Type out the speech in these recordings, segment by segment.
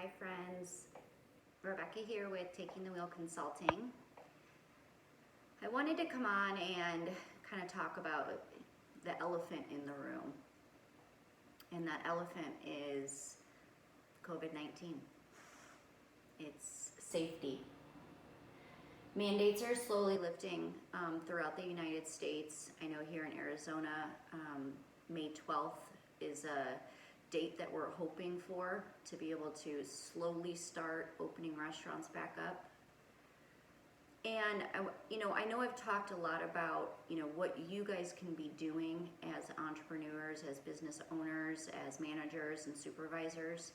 Hi friends, Rebecca here with Taking the Wheel Consulting. I wanted to come on and kind of talk about the elephant in the room. And that elephant is COVID-19. It's safety. Mandates are slowly lifting throughout the United States. I know here in Arizona, May 12th is a date that we're hoping for to be able to slowly start opening restaurants back up. And I know I've talked a lot about what you guys can be doing as entrepreneurs, as business owners, as managers and supervisors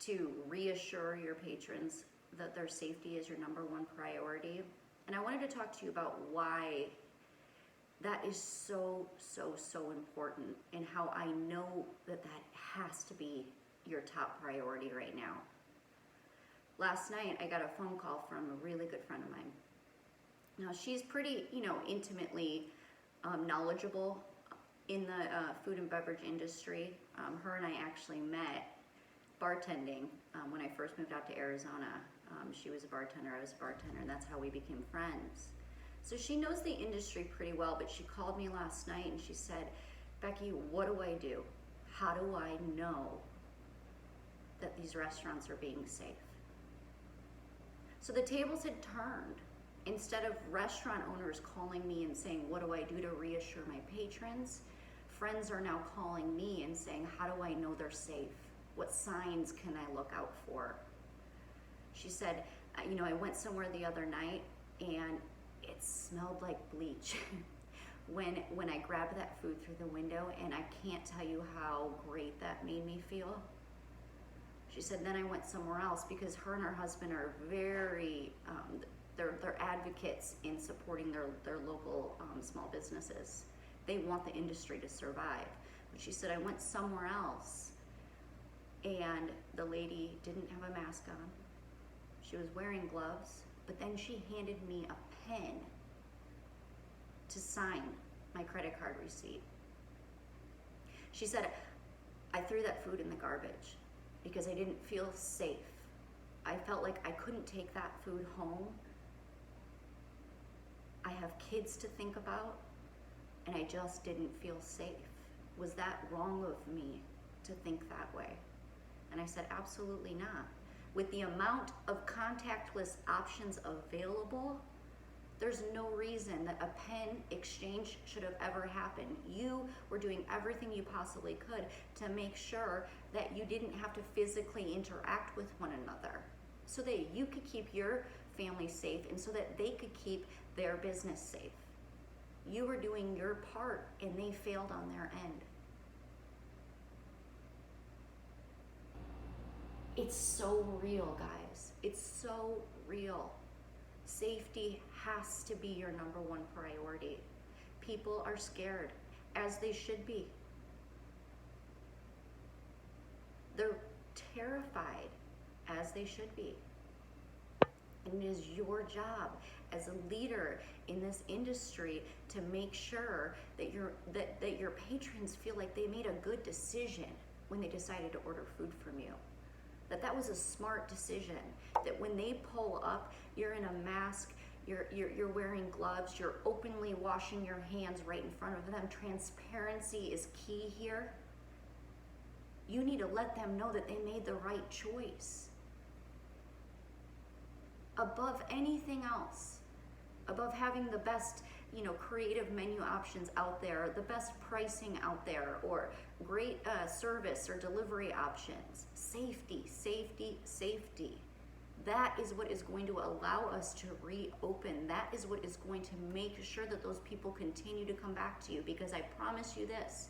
to reassure your patrons that their safety is your number one priority. And I wanted to talk to you about why that is so important, and how I know that has to be your top priority right now. Last night I got a phone call from a really good friend of mine. Now she's pretty, intimately knowledgeable in the food and beverage industry. Her and I actually met bartending when I first moved out to Arizona. She was a bartender, I was a bartender, and that's how we became friends. So she knows the industry pretty well, but she called me last night and she said, Becky, what do I do? How do I know that these restaurants are being safe? So the tables had turned. Instead of restaurant owners calling me and saying, what do I do to reassure my patrons? Friends are now calling me and saying, how do I know they're safe? What signs can I look out for? She said, I went somewhere the other night and it smelled like bleach when I grabbed that food through the window, and I can't tell you how great that made me feel. She said, then I went somewhere else, because her and her husband are very, they're advocates in supporting their local small businesses. They want the industry to survive. But she said, I went somewhere else and the lady didn't have a mask on. She was wearing gloves, but then she handed me a pen to sign my credit card receipt. She said, I threw that food in the garbage because I didn't feel safe. I felt like I couldn't take that food home. I have kids to think about, and I just didn't feel safe. Was that wrong of me to think that way? And I said, absolutely not. With the amount of contactless options available, there's no reason that a pen exchange should have ever happened. You were doing everything you possibly could to make sure that you didn't have to physically interact with one another, so that you could keep your family safe and so that they could keep their business safe. You were doing your part and they failed on their end. It's so real, guys. It's so real. Safety has to be your number one priority. People are scared, as they should be. They're terrified, as they should be. And it is your job as a leader in this industry to make sure that your patrons feel like they made a good decision when they decided to order food from you. That was a smart decision. That when they pull up, you're in a mask, you're wearing gloves, you're openly washing your hands right in front of them. Transparency is key here. You need to let them know that they made the right choice. Above anything else, above having the best, creative menu options out there, the best pricing out there, or great service or delivery options. Safety, safety, safety. That is what is going to allow us to reopen. That is what is going to make sure that those people continue to come back to you, because I promise you this,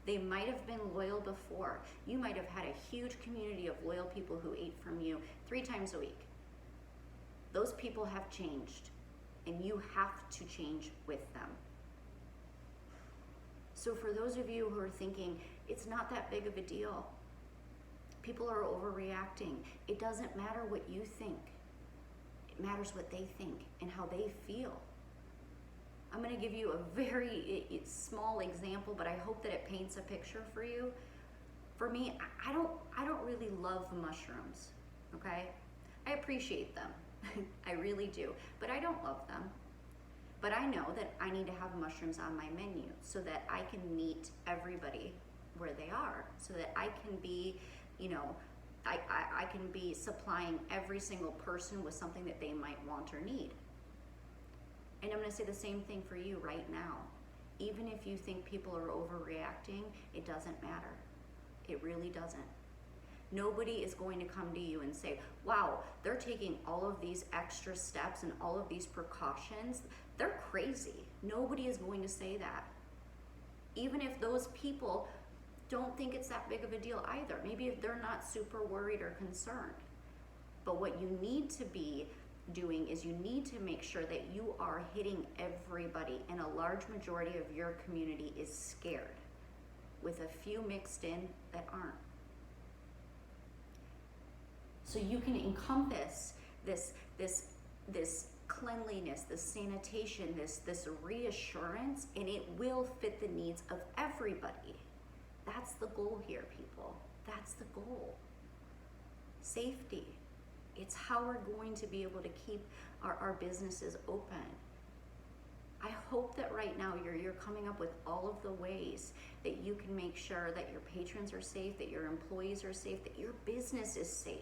they might have been loyal before. You might have had a huge community of loyal people who ate from you 3 times a week. Those people have changed, and you have to change with them. So for those of you who are thinking, it's not that big of a deal, people are overreacting. It doesn't matter what you think. It matters what they think and how they feel. I'm going to give you a very small example, but I hope that it paints a picture for you. For me, I don't really love mushrooms. okay? I appreciate them. I really do, but I don't love them. But I know that I need to have mushrooms on my menu so that I can meet everybody where they are, so that I can be, you know, I can be supplying every single person with something that they might want or need. And I'm gonna say the same thing for you right now. Even if you think people are overreacting, it doesn't matter. It really doesn't. Nobody is going to come to you and say, wow, they're taking all of these extra steps and all of these precautions. They're crazy. Nobody is going to say that. Even if those people don't think it's that big of a deal either. Maybe if they're not super worried or concerned. But what you need to be doing is you need to make sure that you are hitting everybody, and a large majority of your community is scared, with a few mixed in that aren't. So you can encompass this cleanliness, this sanitation, this reassurance, and it will fit the needs of everybody. That's the goal here, people. That's the goal. Safety. It's how we're going to be able to keep our businesses open. I hope that right now you're coming up with all of the ways that you can make sure that your patrons are safe, that your employees are safe, that your business is safe.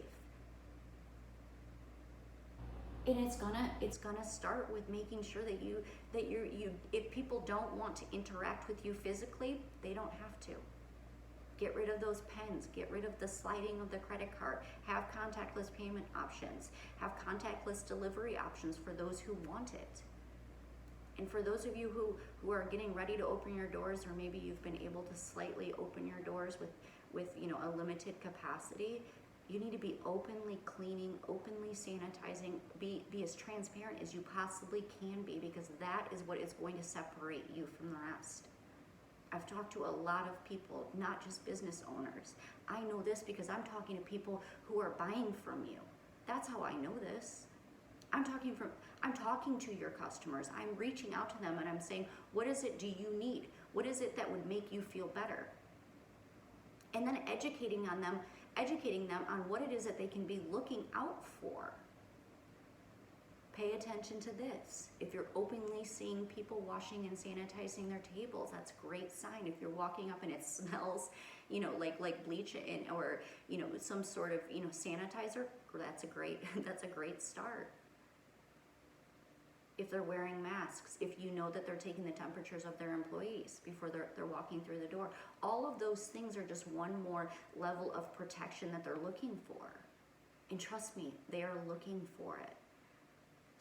And it's gonna start with making sure that you if people don't want to interact with you physically, they don't have to. Get rid of those pens, get rid of the sliding of the credit card, have contactless payment options, have contactless delivery options for those who want it. And for those of you who are getting ready to open your doors, or maybe you've been able to slightly open your doors with a limited capacity, you need to be openly cleaning, openly sanitizing, be as transparent as you possibly can be, because that is what is going to separate you from the rest. I've talked to a lot of people, not just business owners. I know this because I'm talking to people who are buying from you. That's how I know this. I'm talking to your customers. I'm reaching out to them and I'm saying, what is it do you need? What is it that would make you feel better? And then educating them on what it is that they can be looking out for. Pay attention to this. If you're openly seeing people washing and sanitizing their tables, that's a great sign. If you're walking up and it smells, like bleach or some sort of sanitizer, that's a great start. If they're wearing masks, if you know that they're taking the temperatures of their employees before they're walking through the door, all of those things are just one more level of protection that they're looking for. And trust me, they are looking for it.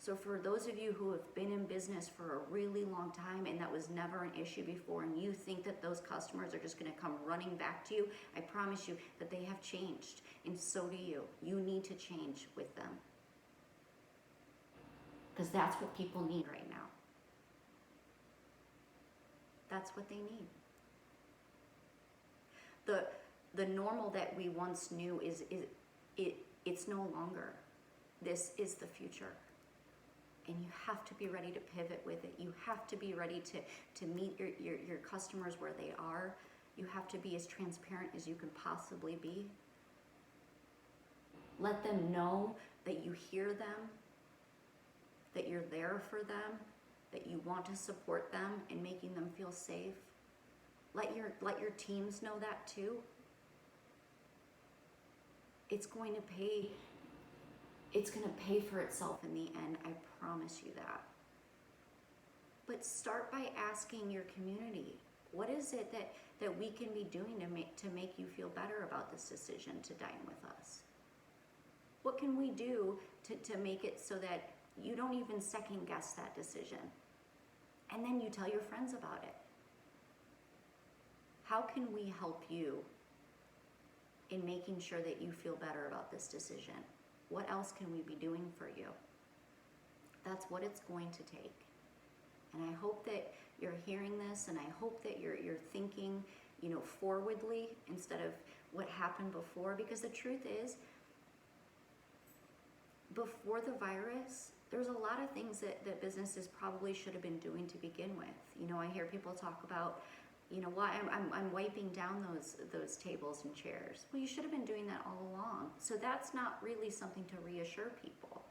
So for those of you who have been in business for a really long time and that was never an issue before, and you think that those customers are just going to come running back to you, I promise you that they have changed, and so do you. You need to change with them. Because that's what people need right now. That's what they need. The normal that we once knew it's no longer. This is the future. And you have to be ready to pivot with it. You have to be ready to meet your customers where they are. You have to be as transparent as you can possibly be. Let them know that you hear them, that you're there for them, that you want to support them in making them feel safe. Let your teams know that too. It's going to pay for itself in the end, I promise you that. But start by asking your community, what is it that we can be doing to make you feel better about this decision to dine with us? What can we do to make it so that you don't even second guess that decision? And then you tell your friends about it. How can we help you in making sure that you feel better about this decision? What else can we be doing for you? That's what it's going to take. And I hope that you're hearing this, and I hope that you're thinking, forwardly instead of what happened before, because the truth is, before the virus, there's a lot of things that businesses probably should have been doing to begin with. I hear people talk about You know, why I'm wiping down those tables and chairs. Well, you should have been doing that all along. So that's not really something to reassure people.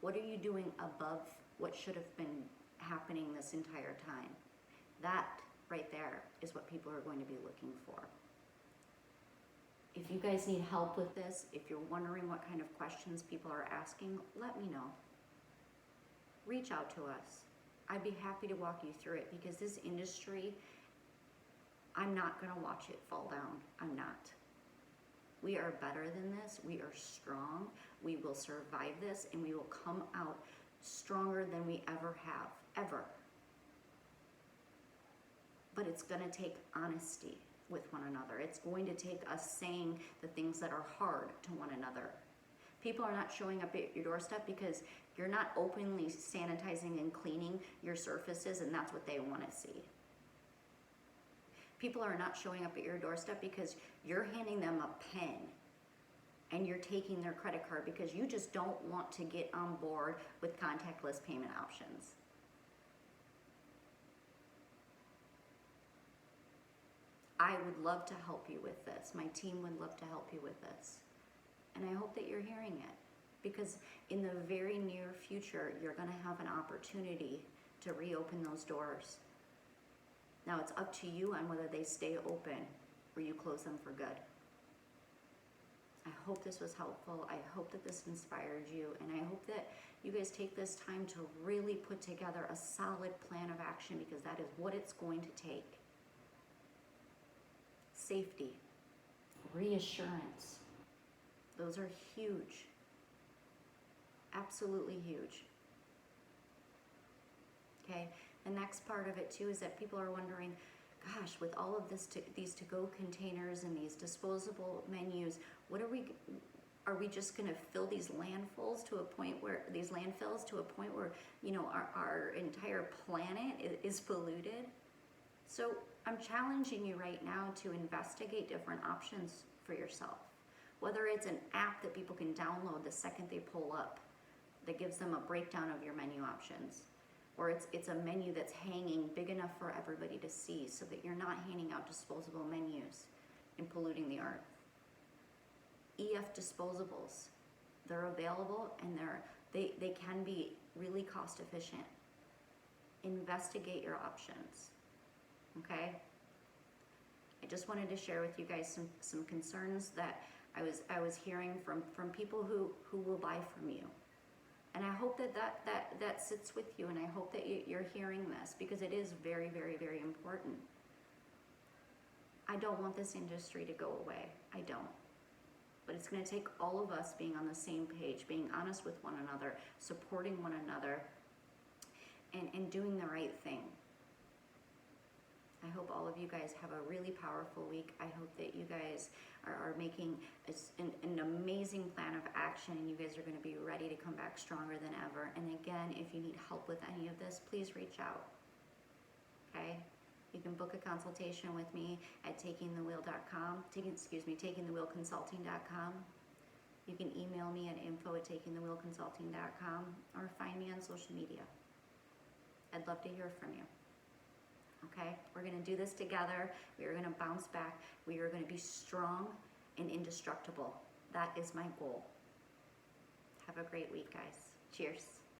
What are you doing above what should have been happening this entire time? That right there is what people are going to be looking for. If you guys need help with this, if you're wondering what kind of questions people are asking, let me know. Reach out to us. I'd be happy to walk you through it, because this industry, I'm not gonna watch it fall down. I'm not. We are better than this. We are strong. We will survive this, and we will come out stronger than we ever have, ever. But it's gonna take honesty with one another. It's going to take us saying the things that are hard to one another. People are not showing up at your doorstep because you're not openly sanitizing and cleaning your surfaces, and that's what they want to see. People are not showing up at your doorstep because you're handing them a pen and you're taking their credit card because you just don't want to get on board with contactless payment options. I would love to help you with this. My team would love to help you with this. And I hope that you're hearing it, because in the very near future, you're going to have an opportunity to reopen those doors. Now it's up to you on whether they stay open or you close them for good. I hope this was helpful. I hope that this inspired you, and I hope that you guys take this time to really put together a solid plan of action, because that is what it's going to take. Safety, reassurance, those are huge, absolutely huge. Okay, the next part of it too is that people are wondering, gosh, with all of this, these to-go containers and these disposable menus, are we just going to fill these landfills to a point where you know, our entire planet is polluted? So I'm challenging you right now to investigate different options for yourself. Whether it's an app that people can download the second they pull up that gives them a breakdown of your menu options, or it's a menu that's hanging big enough for everybody to see so that you're not handing out disposable menus and polluting the earth. EF disposables, they're available, and they can be really cost efficient. Investigate your options. Okay, I just wanted to share with you guys some concerns that I was hearing from people who will buy from you, and I hope that sits with you, and I hope that you're hearing this, because it is very, very, very important. I don't want this industry to go away. I don't. But it's going to take all of us being on the same page, being honest with one another, supporting one another, and doing the right thing. I hope all of you guys have a really powerful week. I hope that you guys are making an amazing plan of action, and you guys are going to be ready to come back stronger than ever. And again, if you need help with any of this, please reach out. Okay? You can book a consultation with me at takingthewheel.com, takingthewheelconsulting.com. You can email me at info@takingthewheelconsulting.com, or find me on social media. I'd love to hear from you. Okay, we're going to do this together. We are going to bounce back. We are going to be strong and indestructible. That is my goal. Have a great week, guys. Cheers.